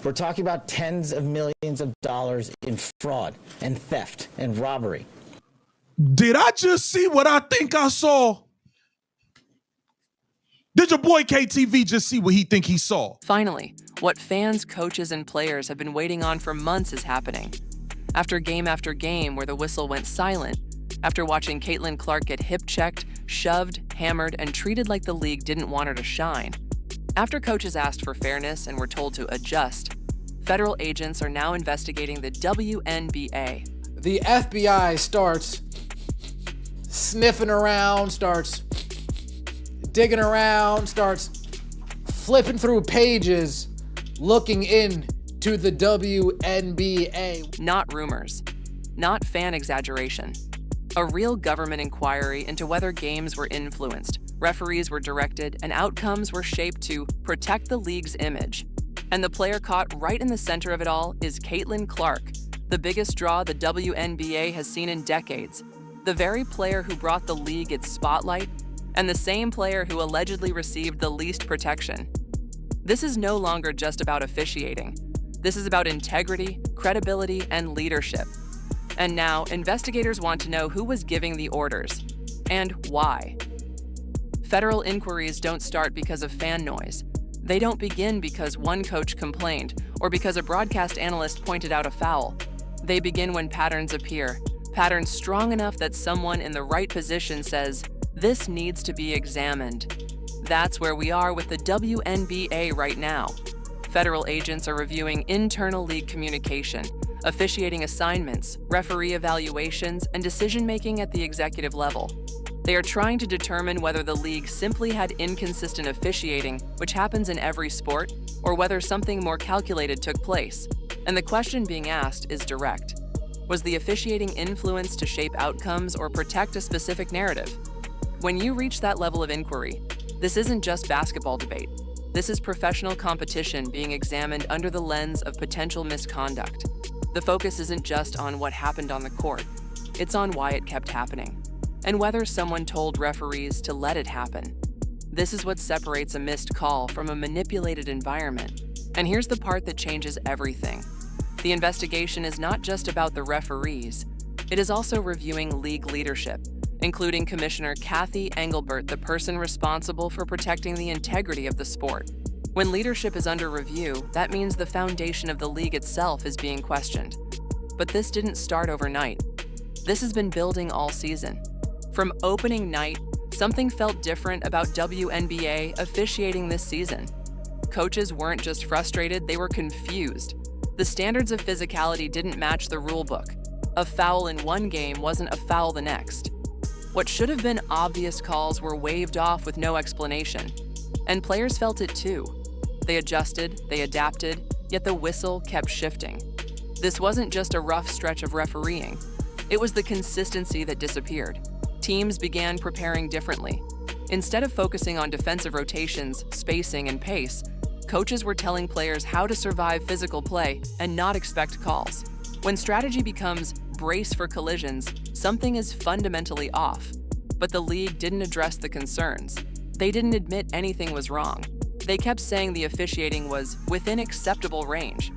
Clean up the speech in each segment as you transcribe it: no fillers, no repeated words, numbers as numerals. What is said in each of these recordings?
We're talking about tens of millions of dollars in fraud and theft and robbery. Did I just see what I think I saw? Did your boy KTV just see what he think he saw? Finally, what fans, coaches, and players have been waiting on for months is happening. After game where the whistle went silent, after watching Caitlin Clark get hip-checked, shoved, hammered, and treated like the league didn't want her to shine, after coaches asked for fairness and were told to adjust, federal agents are now investigating the WNBA. The FBI starts sniffing around, starts digging around, starts flipping through pages, looking into the WNBA. Not rumors, not fan exaggeration. A real government inquiry into whether games were influenced, referees were directed, and outcomes were shaped to protect the league's image. And the player caught right in the center of it all is Caitlin Clark, the biggest draw the WNBA has seen in decades, the very player who brought the league its spotlight, and the same player who allegedly received the least protection. This is no longer just about officiating. This is about integrity, credibility, and leadership. And now, investigators want to know who was giving the orders, and why. Federal inquiries don't start because of fan noise. They don't begin because one coach complained or because a broadcast analyst pointed out a foul. They begin when patterns appear, patterns strong enough that someone in the right position says, "This needs to be examined." That's where we are with the WNBA right now. Federal agents are reviewing internal league communication, officiating assignments, referee evaluations, and decision-making at the executive level. They are trying to determine whether the league simply had inconsistent officiating, which happens in every sport, or whether something more calculated took place. And the question being asked is direct. Was the officiating influenced to shape outcomes or protect a specific narrative? When you reach that level of inquiry, this isn't just basketball debate. This is professional competition being examined under the lens of potential misconduct. The focus isn't just on what happened on the court, it's on why it kept happening, and whether someone told referees to let it happen. This is what separates a missed call from a manipulated environment. And here's the part that changes everything. The investigation is not just about the referees, it is also reviewing league leadership, including Commissioner Kathy Engelbert, the person responsible for protecting the integrity of the sport. When leadership is under review, that means the foundation of the league itself is being questioned. But this didn't start overnight. This has been building all season. From opening night, something felt different about WNBA officiating this season. Coaches weren't just frustrated, they were confused. The standards of physicality didn't match the rule book. A foul in one game wasn't a foul the next. What should have been obvious calls were waved off with no explanation. And players felt it too. They adjusted, they adapted, yet the whistle kept shifting. This wasn't just a rough stretch of refereeing. It was the consistency that disappeared. Teams began preparing differently. Instead of focusing on defensive rotations, spacing, and pace, coaches were telling players how to survive physical play and not expect calls. When strategy becomes brace for collisions, something is fundamentally off. But the league didn't address the concerns. They didn't admit anything was wrong. They kept saying the officiating was within acceptable range.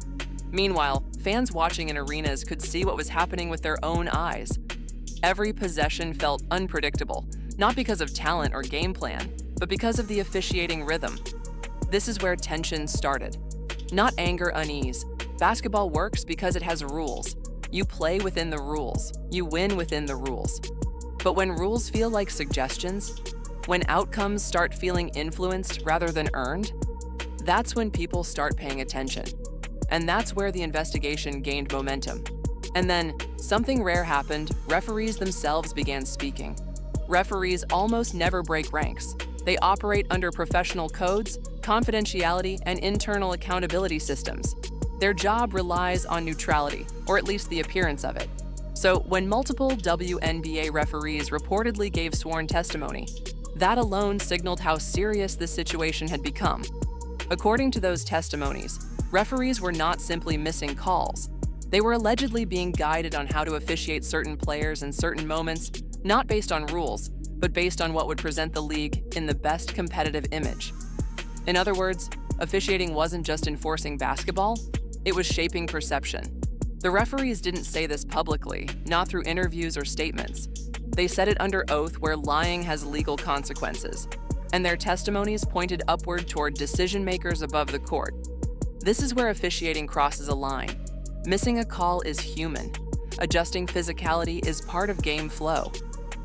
Meanwhile, fans watching in arenas could see what was happening with their own eyes. Every possession felt unpredictable, not because of talent or game plan, but because of the officiating rhythm. This is where tension started. Not anger, unease. Basketball works because it has rules. You play within the rules. You win within the rules. But when rules feel like suggestions, when outcomes start feeling influenced rather than earned, that's when people start paying attention. And that's where the investigation gained momentum. And then, something rare happened. Referees themselves began speaking. Referees almost never break ranks. They operate under professional codes, confidentiality, and internal accountability systems. Their job relies on neutrality, or at least the appearance of it. So when multiple WNBA referees reportedly gave sworn testimony, that alone signaled how serious this situation had become. According to those testimonies, referees were not simply missing calls. They were allegedly being guided on how to officiate certain players in certain moments, not based on rules, but based on what would present the league in the best competitive image. In other words, Officiating wasn't just enforcing basketball, it was shaping perception. The referees didn't say this publicly, not through interviews or statements. They said it under oath where lying has legal consequences, and their testimonies pointed upward toward decision-makers above the court. This is where officiating crosses a line. Missing a call is human. Adjusting physicality is part of game flow.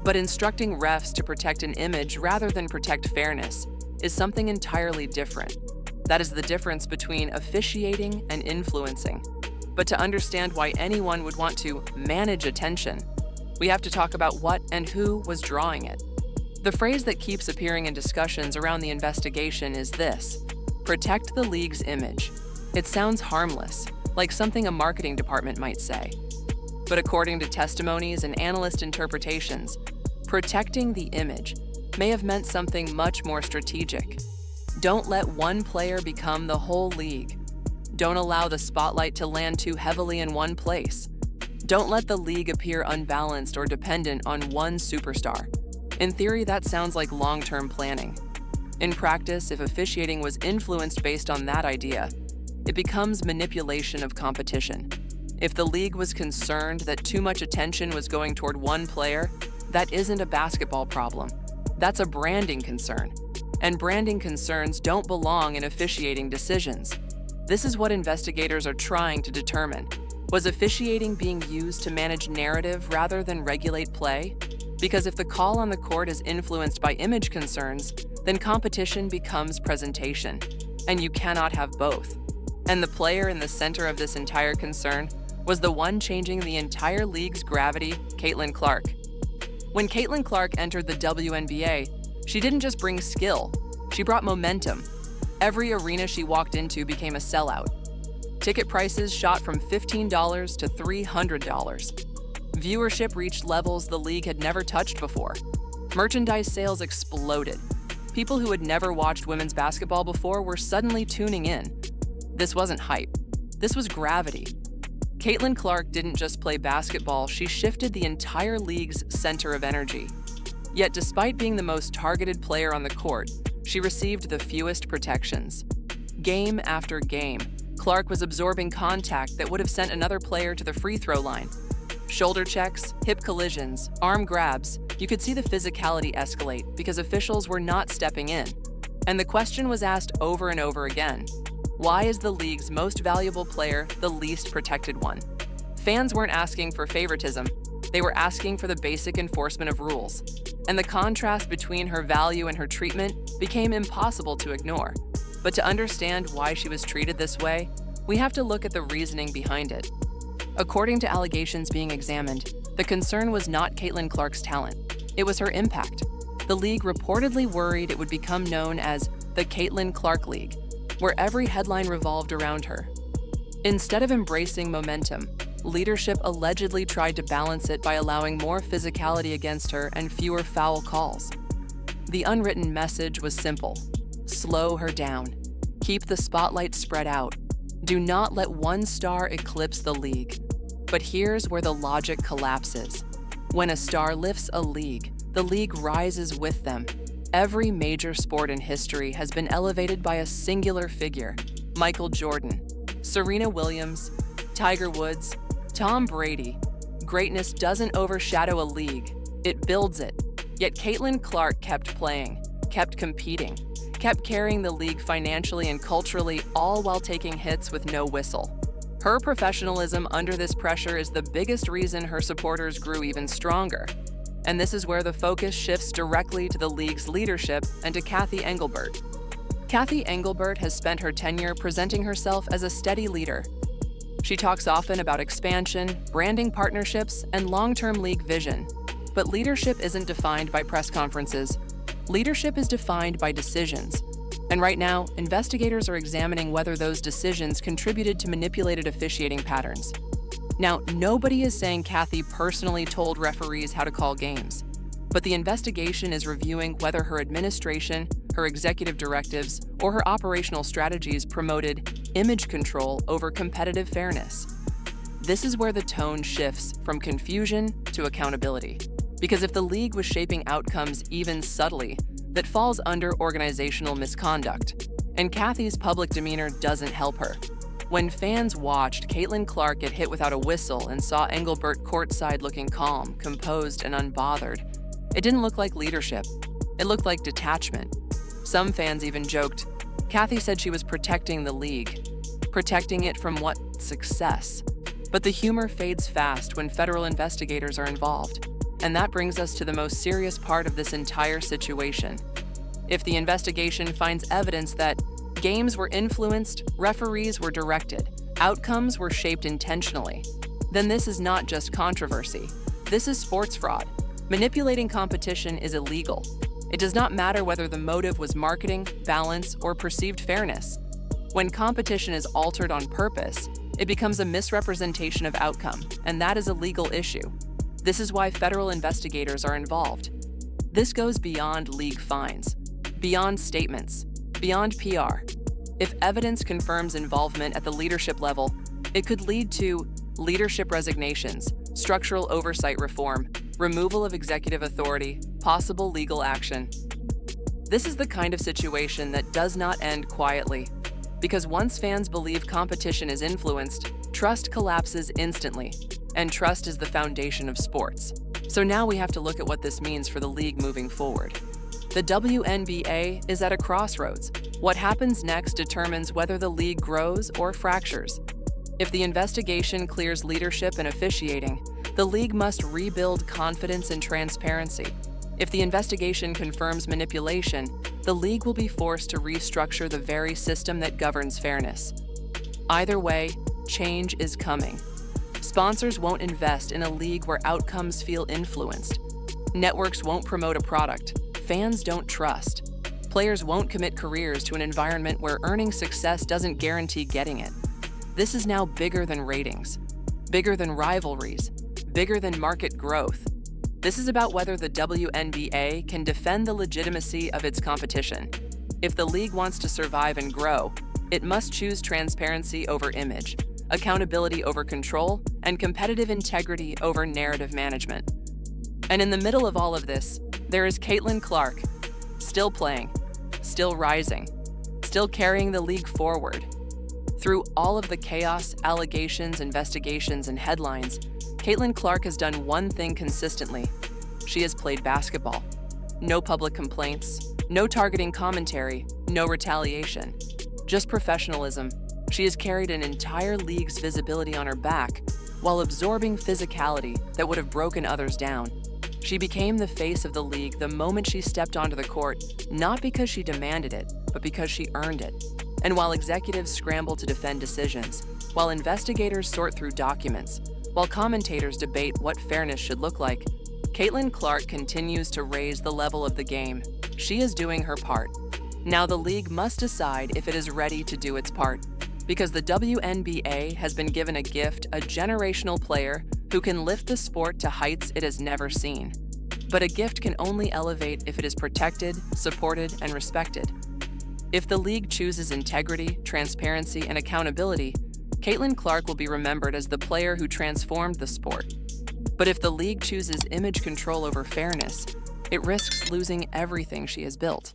But instructing refs to protect an image rather than protect fairness is something entirely different. That is the difference between officiating and influencing. But to understand why anyone would want to manage attention, we have to talk about what and who was drawing it. The phrase that keeps appearing in discussions around the investigation is this: protect the league's image. It sounds harmless, like something a marketing department might say. But according to testimonies and analyst interpretations, protecting the image may have meant something much more strategic. Don't let one player become the whole league. Don't allow the spotlight to land too heavily in one place. Don't let the league appear unbalanced or dependent on one superstar. In theory, that sounds like long-term planning. In practice, if officiating was influenced based on that idea, it becomes manipulation of competition. If the league was concerned that too much attention was going toward one player, that isn't a basketball problem. That's a branding concern. And branding concerns don't belong in officiating decisions. This is what investigators are trying to determine. Was officiating being used to manage narrative rather than regulate play? Because if the call on the court is influenced by image concerns, then competition becomes presentation, and you cannot have both. And the player in the center of this entire concern was the one changing the entire league's gravity, Caitlin Clark. When Caitlin Clark entered the WNBA, she didn't just bring skill, she brought momentum. Every arena she walked into became a sellout. Ticket prices shot from $15 to $300. Viewership reached levels the league had never touched before. Merchandise sales exploded. People who had never watched women's basketball before were suddenly tuning in. This wasn't hype. This was gravity. Caitlin Clark didn't just play basketball, she shifted the entire league's center of energy. Yet despite being the most targeted player on the court, she received the fewest protections. Game after game, Clark was absorbing contact that would have sent another player to the free throw line. Shoulder checks, hip collisions, arm grabs, you could see the physicality escalate because officials were not stepping in. And the question was asked over and over again: why is the league's most valuable player the least protected one? Fans weren't asking for favoritism, they were asking for the basic enforcement of rules. And the contrast between her value and her treatment became impossible to ignore. But to understand why she was treated this way, we have to look at the reasoning behind it. According to allegations being examined, the concern was not Caitlin Clark's talent, it was her impact. The league reportedly worried it would become known as the Caitlin Clark League, where every headline revolved around her. Instead of embracing momentum, leadership allegedly tried to balance it by allowing more physicality against her and fewer foul calls. The unwritten message was simple: slow her down. Keep the spotlight spread out. Do not let one star eclipse the league. But here's where the logic collapses. When a star lifts a league, the league rises with them. Every major sport in history has been elevated by a singular figure: Michael Jordan, Serena Williams, Tiger Woods, Tom Brady. Greatness doesn't overshadow a league, it builds it. Yet Caitlin Clark kept playing, kept competing, kept carrying the league financially and culturally, all while taking hits with no whistle. Her professionalism under this pressure is the biggest reason her supporters grew even stronger. And this is where the focus shifts directly to the league's leadership and to Cathy Engelbert. Cathy Engelbert has spent her tenure presenting herself as a steady leader. She talks often about expansion, branding partnerships, and long-term league vision. But leadership isn't defined by press conferences. Leadership is defined by decisions. And right now, investigators are examining whether those decisions contributed to manipulated officiating patterns. Now, nobody is saying Cathy personally told referees how to call games, but the investigation is reviewing whether her administration, her executive directives, or her operational strategies promoted image control over competitive fairness. This is where the tone shifts from confusion to accountability. Because if the league was shaping outcomes even subtly, that falls under organizational misconduct. And Kathy's public demeanor doesn't help her. When fans watched Caitlin Clark get hit without a whistle and saw Engelbert courtside looking calm, composed, and unbothered, it didn't look like leadership. It looked like detachment. Some fans even joked, Kathy said she was protecting the league. Protecting it from what? Success. But the humor fades fast when federal investigators are involved. And that brings us to the most serious part of this entire situation. If the investigation finds evidence that games were influenced, referees were directed, outcomes were shaped intentionally, then this is not just controversy. This is sports fraud. Manipulating competition is illegal. It does not matter whether the motive was marketing, balance, or perceived fairness. When competition is altered on purpose, it becomes a misrepresentation of outcome, and that is a legal issue. This is why federal investigators are involved. This goes beyond league fines, beyond statements, beyond PR. If evidence confirms involvement at the leadership level, it could lead to leadership resignations, structural oversight reform, removal of executive authority, possible legal action. This is the kind of situation that does not end quietly, because once fans believe competition is influenced, trust collapses instantly, and trust is the foundation of sports. So now we have to look at what this means for the league moving forward. The WNBA is at a crossroads. What happens next determines whether the league grows or fractures. If the investigation clears leadership and officiating, the league must rebuild confidence and transparency. If the investigation confirms manipulation, the league will be forced to restructure the very system that governs fairness. Either way, change is coming. Sponsors won't invest in a league where outcomes feel influenced. Networks won't promote a product fans don't trust. Players won't commit careers to an environment where earning success doesn't guarantee getting it. This is now bigger than ratings, bigger than rivalries, bigger than market growth. This is about whether the WNBA can defend the legitimacy of its competition. If the league wants to survive and grow, it must choose transparency over image, accountability over control, and competitive integrity over narrative management. And in the middle of all of this, there is Caitlin Clark, still playing, still rising, still carrying the league forward. Through all of the chaos, allegations, investigations, and headlines, Caitlin Clark has done one thing consistently. She has played basketball. No public complaints, no targeting commentary, no retaliation. Just professionalism. She has carried an entire league's visibility on her back while absorbing physicality that would have broken others down. She became the face of the league the moment she stepped onto the court, not because she demanded it, but because she earned it. And while executives scramble to defend decisions, while investigators sort through documents, while commentators debate what fairness should look like, Caitlin Clark continues to raise the level of the game. She is doing her part. Now the league must decide if it is ready to do its part, because the WNBA has been given a gift, a generational player who can lift the sport to heights it has never seen. But a gift can only elevate if it is protected, supported, and respected. If the league chooses integrity, transparency, and accountability, Caitlin Clark will be remembered as the player who transformed the sport. But if the league chooses image control over fairness, it risks losing everything she has built.